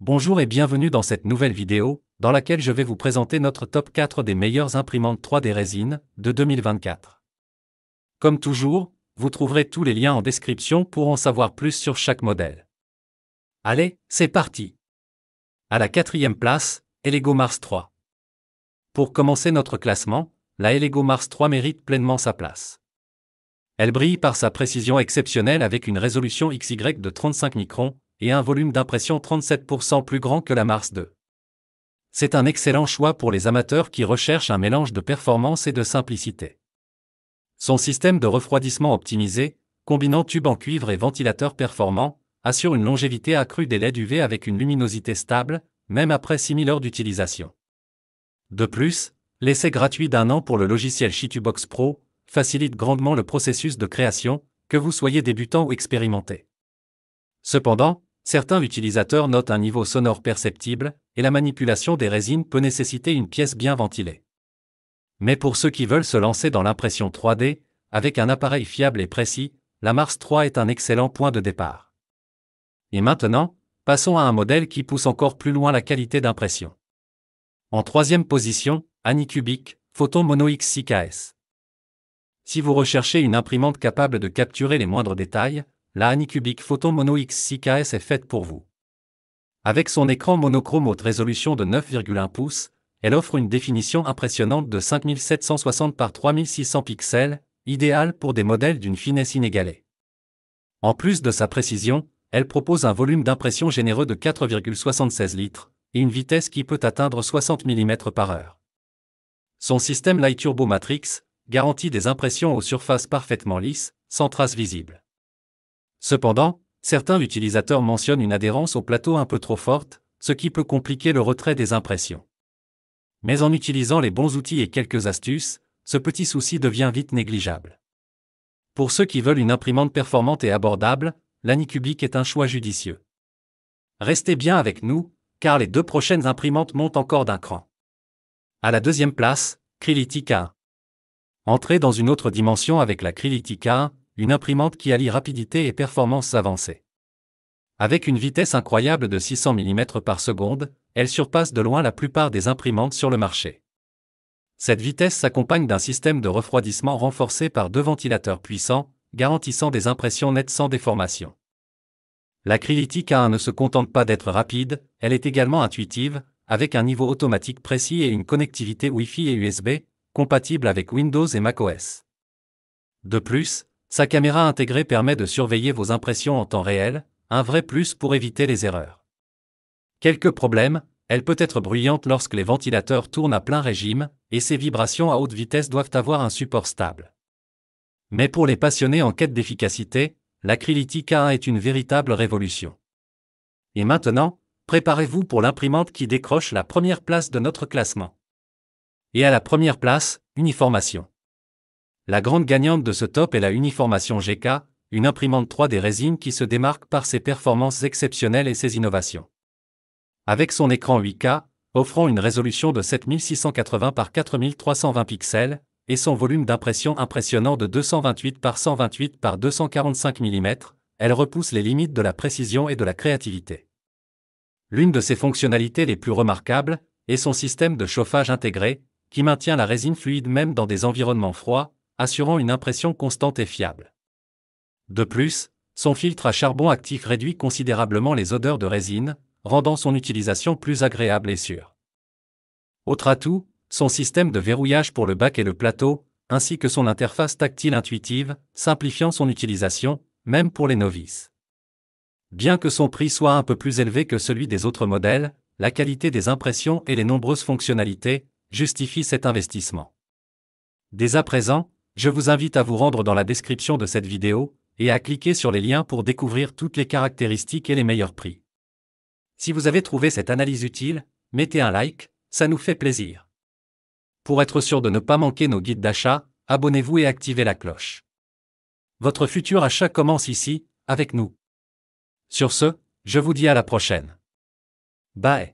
Bonjour et bienvenue dans cette nouvelle vidéo, dans laquelle je vais vous présenter notre top 4 des meilleures imprimantes 3D résine de 2024. Comme toujours, vous trouverez tous les liens en description pour en savoir plus sur chaque modèle. Allez, c'est parti! À la 4e place, Elego Mars 3. Pour commencer notre classement, la Elego Mars 3 mérite pleinement sa place. Elle brille par sa précision exceptionnelle avec une résolution XY de 35 microns, et un volume d'impression 37% plus grand que la Mars 2. C'est un excellent choix pour les amateurs qui recherchent un mélange de performance et de simplicité. Son système de refroidissement optimisé, combinant tube en cuivre et ventilateur performant, assure une longévité accrue des LED UV avec une luminosité stable, même après 6000 heures d'utilisation. De plus, l'essai gratuit d'1 an pour le logiciel Shitubox Pro facilite grandement le processus de création, que vous soyez débutant ou expérimenté. Cependant, certains utilisateurs notent un niveau sonore perceptible, et la manipulation des résines peut nécessiter une pièce bien ventilée. Mais pour ceux qui veulent se lancer dans l'impression 3D, avec un appareil fiable et précis, la Mars 3 est un excellent point de départ. Et maintenant, passons à un modèle qui pousse encore plus loin la qualité d'impression. En 3e position, Anycubic Photon Mono X6KS. Si vous recherchez une imprimante capable de capturer les moindres détails, la Anycubic Photon Mono X6KS est faite pour vous. Avec son écran monochrome haute résolution de 9,1 pouces, elle offre une définition impressionnante de 5760 par 3600 pixels, idéale pour des modèles d'une finesse inégalée. En plus de sa précision, elle propose un volume d'impression généreux de 4,76 litres, et une vitesse qui peut atteindre 60 mm/h. Son système Light Turbo Matrix garantit des impressions aux surfaces parfaitement lisses, sans traces visibles. Cependant, certains utilisateurs mentionnent une adhérence au plateau un peu trop forte, ce qui peut compliquer le retrait des impressions. Mais en utilisant les bons outils et quelques astuces, ce petit souci devient vite négligeable. Pour ceux qui veulent une imprimante performante et abordable, l'Anycubic est un choix judicieux. Restez bien avec nous, car les 2 prochaines imprimantes montent encore d'un cran. À la 2e place, Creality K1. Entrez dans une autre dimension avec la Creality K1, une imprimante qui allie rapidité et performance avancée. Avec une vitesse incroyable de 600 mm/s, elle surpasse de loin la plupart des imprimantes sur le marché. Cette vitesse s'accompagne d'un système de refroidissement renforcé par 2 ventilateurs puissants, garantissant des impressions nettes sans déformation. La Creality K1 ne se contente pas d'être rapide, elle est également intuitive, avec un niveau automatique précis et une connectivité Wi-Fi et USB, compatible avec Windows et macOS. De plus, sa caméra intégrée permet de surveiller vos impressions en temps réel, un vrai plus pour éviter les erreurs. Quelques problèmes, elle peut être bruyante lorsque les ventilateurs tournent à plein régime, et ses vibrations à haute vitesse doivent avoir un support stable. Mais pour les passionnés en quête d'efficacité, la Creality K1 est une véritable révolution. Et maintenant, préparez-vous pour l'imprimante qui décroche la première place de notre classement. Et à la première place, Uniformation. La grande gagnante de ce top est la Uniformation GK, une imprimante 3D résine qui se démarque par ses performances exceptionnelles et ses innovations. Avec son écran 8K, offrant une résolution de 7680 par 4320 pixels, et son volume d'impression impressionnant de 228 par 128 par 245 mm, elle repousse les limites de la précision et de la créativité. L'une de ses fonctionnalités les plus remarquables est son système de chauffage intégré, qui maintient la résine fluide même dans des environnements froids, assurant une impression constante et fiable. De plus, son filtre à charbon actif réduit considérablement les odeurs de résine, rendant son utilisation plus agréable et sûre. Autre atout, son système de verrouillage pour le bac et le plateau, ainsi que son interface tactile intuitive, simplifiant son utilisation, même pour les novices. Bien que son prix soit un peu plus élevé que celui des autres modèles, la qualité des impressions et les nombreuses fonctionnalités justifient cet investissement. Dès à présent, je vous invite à vous rendre dans la description de cette vidéo, et à cliquer sur les liens pour découvrir toutes les caractéristiques et les meilleurs prix. Si vous avez trouvé cette analyse utile, mettez un like, ça nous fait plaisir. Pour être sûr de ne pas manquer nos guides d'achat, abonnez-vous et activez la cloche. Votre futur achat commence ici, avec nous. Sur ce, je vous dis à la prochaine. Bye.